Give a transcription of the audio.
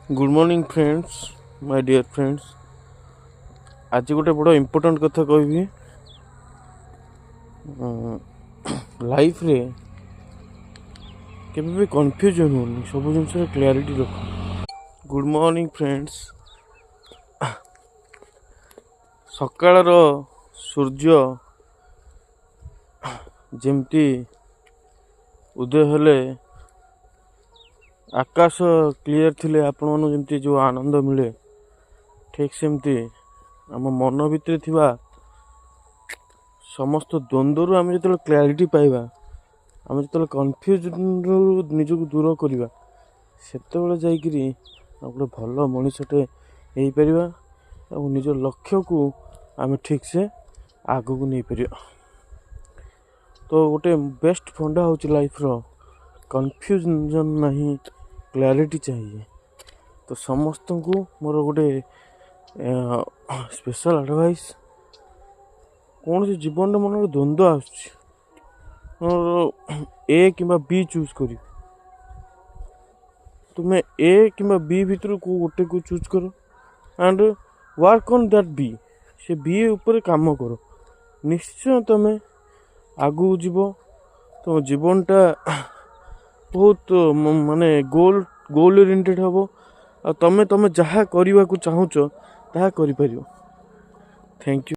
Good morning friends, my dear friends. आज गोटे बड़ इम्पोर्टेंट कथा कहबी। लाइफ रे केबे भी कंफ्यूजन होनी, सब जिन क्लैरिटी रख। Good morning friends. सकाळर सूर्य जेमती उदय हेले आकाश क्लियर थिले आपण मानु जेमती जो आनंद मिले, ठीक सेमती आम मन भितर थिबा समस्त द्वंद्व आम जो क्लैरिटी पाइबा, आम जो कन्फ्यूजन रु निजक दूर करवा, सेतबेले जाइकरी गोटे भल मनीषटे हो पारिबा और निज लक्ष्य को आम ठीक से आगू नहीं पार। तो गोटे बेस्ट फंडा हो लाइफ रो कन्फ्यूजन नहीं, क्लैरिटी चाहिए। तो समस्त को मोर गोटे स्पेशल एडवाइस, कौन से जीवन में मन द्वंद्व ए कि बी चूज कर, तुम्हें ए कि बी भितर को गोटे को चूज करो एंड वर्क ऑन दैट बी। से बी ऊपर काम करो, निश्चय तुम्हें आगू जीव। तुम जीवनटा बहुत माने गोल ओरिएंटेड हम और तमें जहाँ करने को चाहूच ताहा करि परियो। Thank you.